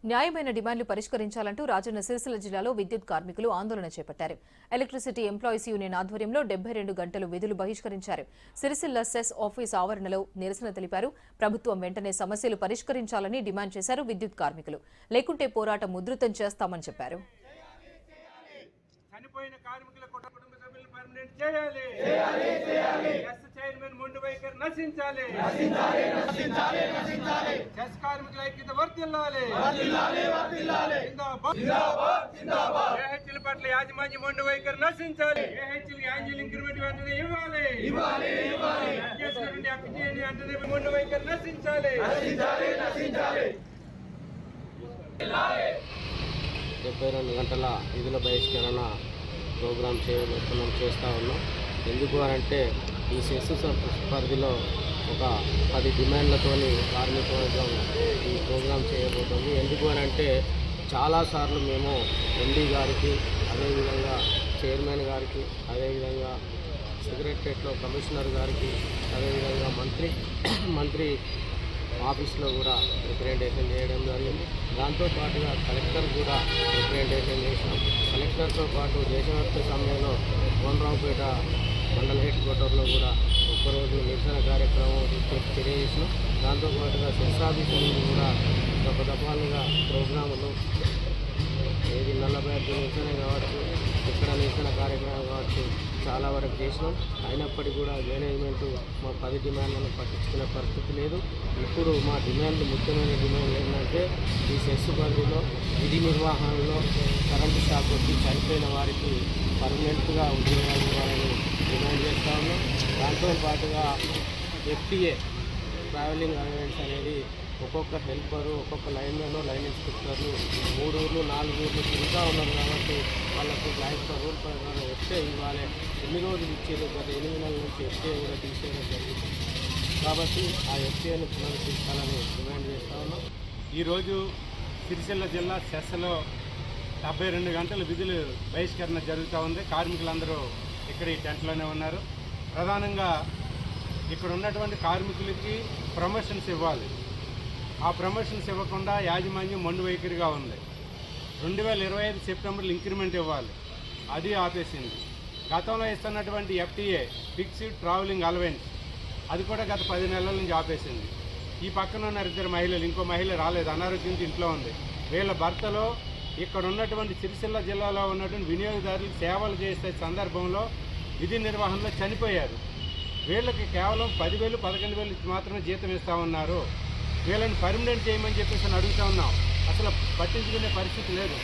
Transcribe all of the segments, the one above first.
న్యాయమైన డిమాండ్లు పరిష్కరించాలంటూ రాజన్న సిరిసిల్ల జిల్లాలో విద్యుత్ కార్మికులు ఆందోళన చేపట్టారు. ఎలక్ట్రిసిటీ ఎంప్లాయీస్ యూనియన్ ఆధ్వర్యంలో 72 గంటలు విధులు బహిష్కరించారు. సిరిసిల్ల సెస్ ఆఫీస్ ఆవరణలో నిరసన తెలిపారు. ప్రభుత్వం వెంటనే సమస్యలు పరిష్కరించాలని డిమాండ్ చేశారు విద్యుత్ కార్మికులు. లేకుంటే పోరాటం ఉధృతం చేస్తామని చెప్పారు. చనిపోయిన కార్మికుల కుటుంబ సభ్యులను పర్మనెంట్ చేయాలి. ఎస్ చైర్మన్ మొండి వైఖరి నశించాలి. ఎస్ కార్మికుల ఐక్యత వర్ధిల్లాలి. ఏహెచ్ఎల్ పట్ల యాజమాన్య మొండి వైఖరి నశించాలి. ఏహెచ్ఎల్ యాన్యువల్ ఇంక్రిమెంట్ వెంటనే ఇవ్వాలి. వెంటనే మొండి వైఖరి నశించాలి. 72 గంటల విధుల బహిష్కరణ ప్రోగ్రాం చేస్తూ ఉన్నాం. ఎందుకు అనంటే ఈ సెస్ పరిధిలో ఒక 10 డిమాండ్లతోని కార్మిక వర్గం ఈ ప్రోగ్రాం చేయబోతుంది. ఎందుకు అనంటే చాలాసార్లు మేము ఎండీ గారికి, అదేవిధంగా చైర్మన్ గారికి, అదేవిధంగా సెక్రటరియట్లో కమిషనర్ గారికి, అదేవిధంగా మంత్రి ఆఫీస్లో కూడా రిప్రజెంటేషన్ చేయడం జరిగింది. దాంతోపాటుగా కలెక్టర్ కూడా రిప్రజెంటేషన్ చేసినాం. కలెక్టర్తో పాటు దేశవ్యాప్త సమ్మెలో కోనరావుపేట మండల హెడ్ క్వార్టర్లో కూడా ఒక్కరోజు నిరసన కార్యక్రమం తెలియజేసినాం. దాంతోపాటుగా సెస్ ఆఫీస్ నుంచి కూడా దఫాలుగా ప్రోగ్రాములు ఏది నల్లబెట్టు నిరసన కావచ్చు, ఇక్కడ నిరసన కార్యక్రమం కావచ్చు చాలా వరకు చేసినాం. అయినప్పటికీ కూడా మేనేజ్మెంట్ మా 10 డిమాండ్లను పట్టించుకునే పరిస్థితి లేదు. ఇప్పుడు మా ముఖ్యమైన డిమాండ్లు ఏంటంటే ఈ సెస్ పరిధిలో విధి నిర్వహణలో కరెంటు షాక్ వచ్చి చనిపోయిన వారికి పర్మనెంట్గా ఉద్యోగాలు ఇవ్వాలని డిమాండ్ చేస్తూ ఉన్నాం. దాంతోపాటుగా ఎఫ్టీఏ ట్రావెలింగ్ అలవెన్స్ అనేది ఒక్కొక్క హెల్పరు, ఒక్కొక్క లైన్మెన్, లైన్ ఇన్స్పెక్టర్లు 3 ఊర్లు 4 ఊర్లు తిరుగుతూ ఉన్నారు కాబట్టి వాళ్ళకు లైఫ్ రూల్ ప్రకారం ఎఫ్టీఏ ఇవ్వాలి. ఎన్ని రోజులు ఇచ్చేది గత 8 నెలల నుంచి ఎఫ్టీఏ కూడా తీసేయడం జరిగింది. కాబట్టి ఆ ఎఫ్టీఏని పునరుద్ధరించాలని డిమాండ్ చేస్తూ ఉన్నాం. ఈరోజు సిరిసిల్ల జిల్లా సెస్లో 72 గంటల విధులు బహిష్కరణ జరుగుతూ ఉంది. కార్మికులందరూ ఇక్కడ ఈ టెంట్లోనే ఉన్నారు. ప్రధానంగా ఇక్కడ ఉన్నటువంటి కార్మికులకి ప్రమోషన్స్ ఇవ్వాలి. ఆ ప్రమోషన్స్ ఇవ్వకుండా యాజమాన్యం మొండి వైఖరిగా ఉంది. 2025 సెప్టెంబర్లో ఇంక్రిమెంట్ ఇవ్వాలి, అది ఆపేసింది. గతంలో ఇస్తున్నటువంటి ఎఫ్టీఏ ఫిక్స్డ్ ట్రావెలింగ్ అలవెన్స్ అది కూడా గత 10 నెలల నుంచి ఆపేసింది. ఈ పక్కన ఉన్న 2 మహిళలు, ఇంకో మహిళ రాలేదు, అనారోగ్యంతో ఇంట్లో ఉంది. వీళ్ళ భర్తలో ఇక్కడ ఉన్నటువంటి సిరిసిల్ల జిల్లాలో ఉన్నటువంటి వినియోగదారులకు సేవలు చేసే సందర్భంలో విధి నిర్వహణలో చనిపోయారు. వీళ్ళకి కేవలం 10,000, 11,000 మాత్రమే జీతం ఇస్తూ ఉన్నారు. వీళ్ళని పర్మనెంట్ చేయమని చెప్పేసి అడుగుతూ ఉన్నాం. అసలు పట్టించుకునే పరిస్థితి లేదు.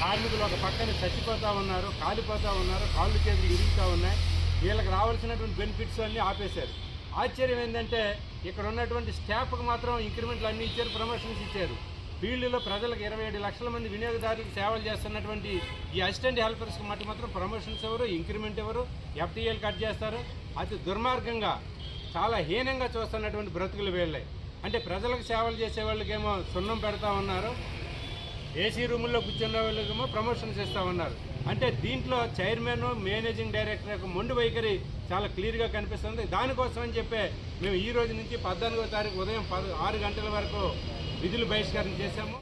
కార్మికులు ఒక పక్కన చచ్చిపోతూ ఉన్నారు, కాలిపోతూ ఉన్నారు, కాళ్ళు చేతులు ఇరుగుతూ ఉన్నాయి. వీళ్ళకి రావాల్సినటువంటి బెనిఫిట్స్ అన్నీ ఆపేశారు. ఆశ్చర్యం ఏంటంటే ఇక్కడ ఉన్నటువంటి స్టాఫ్కి మాత్రం ఇంక్రిమెంట్లు అన్నీ ఇచ్చారు, ప్రమోషన్స్ ఇచ్చారు. ఫీల్డ్లో ప్రజలకు 27 లక్షల మంది వినియోగదారులకు సేవలు చేస్తున్నటువంటి ఈ అసిస్టెంట్ హెల్పర్స్కి మాత్రం ప్రమోషన్స్ ఎవరు, ఇంక్రిమెంట్ ఎవరు, ఎఫ్టీఏలు కట్ చేస్తారు. అతి దుర్మార్గంగా, చాలా హీనంగా చూస్తున్నటువంటి బ్రతుకులు వీళ్ళే. అంటే ప్రజలకు సేవలు చేసే వాళ్ళకేమో సున్నం పెడతా ఉన్నారు, ఏసీ రూముల్లో కూర్చున్న వాళ్ళకేమో ప్రమోషన్స్ ఇస్తూ ఉన్నారు. అంటే దీంట్లో చైర్మన్, మేనేజింగ్ డైరెక్టర్ యొక్క మొండి వైఖరి చాలా క్లియర్గా కనిపిస్తుంది. దానికోసం అని చెప్పే మేము ఈ రోజు నుంచి 14వ తారీఖు ఉదయం 6 గంటల వరకు విధులు బహిష్కరణ చేశాము.